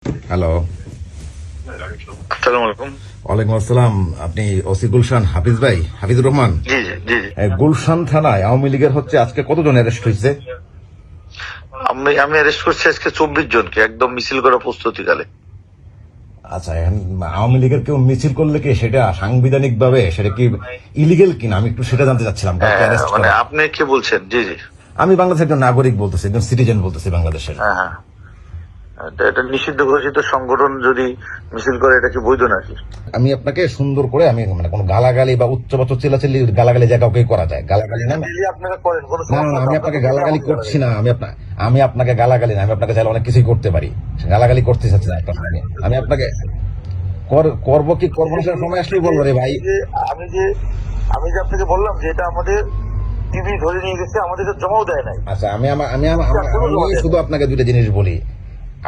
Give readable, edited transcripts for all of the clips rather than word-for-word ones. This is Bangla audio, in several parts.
হ্যালো, আসসালামু আলাইকুম। ওয়ালাইকুম আসসালাম। আপনি ওসি গুলশান হাফিজ ভাই, হাফিজুর রহমান? জি জি জি জি। গুলশান থানায় আওয়ামী লীগের হচ্ছে আজকে কতজন অ্যারেস্ট হয়েছে? আমি অ্যারেস্ট করছি আজকে 24 জনকে, একদম মিছিল করার প্রস্তুতিকালে। আচ্ছা, এখন আওয়ামী লীগের কেউ মিছিল করলে কি সেটা সাংবিধানিক ভাবে সেটা কি ইলিগেল কিনা আমি একটু সেটা জানতে চাচ্ছিলাম। কাউকে arrest মানে করা। আপনি কি বলছেন? জি জি। আমি বাংলাদেশের একজন নাগরিক বলতেছি, একজন সিটিজেন বলতেছি বাংলাদেশের। হ্যাঁ হ্যাঁ, এটা নিষিদ্ধ ঘোষিত সংগঠন যদি মিছিল করে এটা কি বৈধ নাকি? আমি আপনাকে সুন্দর করে আমি মানে কোনো গালাগালি বা উচ্চবাচ্য চিল্লাচিল্লি গালাগালি জায়গা কাউকে করা যায়, গালাগালি না। দিল্লি আপনারা করেন, কোনো না, সমস্যা আমি নেই। আপনাকে গালাগালি করছি না। আমি আপনাকে গালাগালি না, আমি আপনাকে চাইলে অনেক কিছুই করতে পারি। গালাগালি করতে চাচ্ছি না আপনার সঙ্গে। আমি আপনাকে করবো কি করবো না সেটা সময় আসলেই বলবো রে ভাই। আমি যে আপনাকে বললাম যে এটা আমাদের টিভি ধরে নিয়ে গেছে, আমাদেরকে জমাও দেয় নাই। আচ্ছা, আমি শুধু আপনাকে দুইটা জিনিস বলি।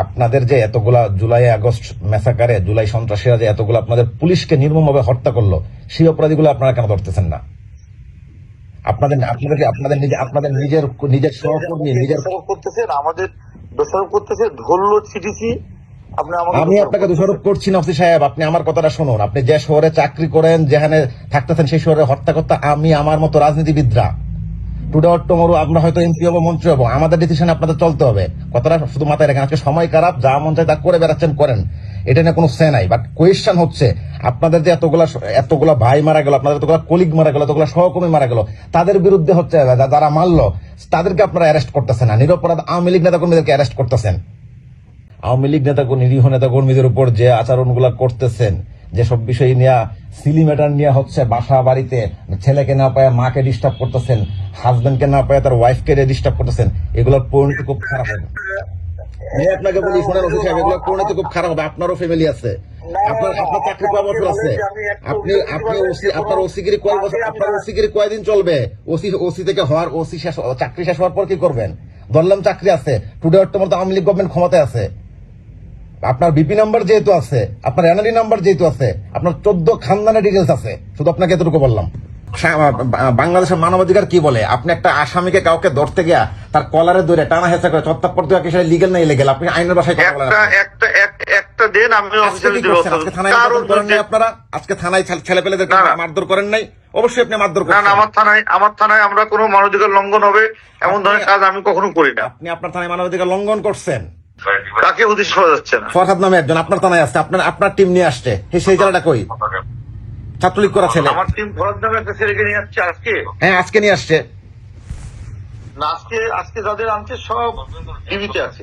আপনাদের যে এতগুলা জুলাই আগস্ট ম্যাসাকারে জুলাই সন্ত্রাসীরা যে এতগুলো আপনাদের পুলিশকে নির্মমভাবে হত্যা করলো, সেই অপরাধীগুলো আপনারা কেন ধরতেছেন না? আপনাদের নিজের সহকর্মী দোষারোপ করতেছেন, আমাদের দোষারোপ করতেছে, ধরলো সিটিসি। আমি আপনাকে দোষারোপ করছি না অফিস সাহেব, আপনি আমার কথাটা শুনুন। আপনি যে শহরে চাকরি করেন, যেখানে থাকতেছেন, সেই শহরে হত্যা করতে আমি আমার মতো রাজনীতিবিদরা টুডে অর টুমরো আমরা হয়তো এমপি হবো, মন্ত্রী হবো, আমাদের ডিসিশন আপনাদের চলতে হবে। কথাটা শুধু মাথায় রাখেন। আজকে সময় খারাপ, যা মন চায় তা করে বেড়াচ্ছেন, করেন, এটা নিয়ে কোনো সে নাই। বাট কোয়েশ্চেন হচ্ছে আপনাদের যে এতগুলা ভাই মারা গেল, আপনাদের এতগুলা কলিগ মারা গেল, এতগুলা সহকর্মী মারা গেল, তাদের বিরুদ্ধে হচ্ছে যারা মারলো তাদেরকে আপনারা অ্যারেস্ট করতেছেন না। নিরপরাধ আওয়ামী লীগ নেতা কর্মীদেরকে অ্যারেস্ট করতেছেন। আওয়ামী লীগ নেতা নিরীহ নেতা কর্মীদের উপর যে আচরণগুলা করতেছেন, যেসব বিষয় নিয়ে সিলি ম্যাটার নিয়ে হচ্ছে বাসা বাড়িতে ছেলেকে না পায় মাকে ডিস্টার্ব করতেছেন, হাজবেন্ডকে না পায় তার ওয়াইফকে ডিস্টার্ব করতেছেন, এগুলোর পরিণতি খুব খারাপ হবে। আমি আপনাকে বলি, শোনেন অফিস সাহেব, এগুলোর পরিণতি খুব খারাপ হবে। আপনারও ফ্যামিলি আছে, আপনার চাকরি কয় বছর আছে? আপনার ওসিগিরি কয় বছর? আপনার ওসিগিরি কয়দিন চলবে? ওসি থেকে হওয়ার চাকরি শেষ হওয়ার পর কি করবেন? ধরলাম চাকরি আছে, টুডে অর্থমতো আওয়ামী লীগ গভর্নমেন্ট ক্ষমতায় আছে, আপনার বিপি নাম্বার যেহেতু আছে, আপনার এনআরই নাম্বার যেহেতু আছে, আপনার 14 খানদানের ডিটেলস আছে। শুধু আপনাকে এতটুকু বললাম। বাংলাদেশের মানবাধিকার কি বলে? আপনি একটা আসামিকে কাউকে ধরতে গিয়া তার কলারে ধরে টানা হেঁচা করে চত্তাপ্পর দেওয়া কি সেটা লিগেল না ইলিগেল? আপনি আইনের ভাষায় কথা বলেন। একটা দেন, আমি আপনারা আজকে থানায় ছেলে পেলেদেরকে মারধর করেন নাই? অবশ্যই আপনি মারধর করেন। আমার থানায় আমরা কোনো মানবাধিকার লঙ্ঘন হবে এমন ধরনের কাজ আমি কখনো করি না। আপনি আপনার থানায় মানবাধিকার লঙ্ঘন করছেন। তাকে উদ্দেশ্য করা যাচ্ছে না। ফরহাদ নামে একজন আপনার থানায় আসছে, আপনার টিম নিয়ে আসছে, সেই ছেলেটা কই? ছাত্রলীগ করা ছেলে। আমার টিম ফরহাদ নামে একটা ছেলেকে নিয়ে আসছে আজকে। হ্যাঁ, আজকে নিয়ে আসছে। না, আজকে যাদের আনছে সব টিভিতে আছে।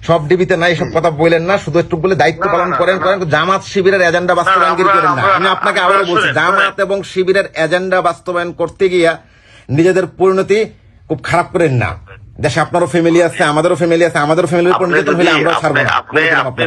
সব ডিবিতে নাই, সব কথা বললেন না। শুধু একটু বলে দায়িত্ব পালন করেন। জামাত শিবিরের এজেন্ডা বাস্তবায়ন করেন না। আমি আপনাকে আবারও বলছি, জামাত এবং শিবিরের এজেন্ডা বাস্তবায়ন করতে গিয়া নিজেদের পরিণতি খুব খারাপ করেন না। দেশে আপনারও ফ্যামিলি আছে, আমাদেরও ফ্যামিলি আছে, আমাদেরও ফ্যামিলির উপর নির্যাতন হলে আমরাও ছাড়বো না।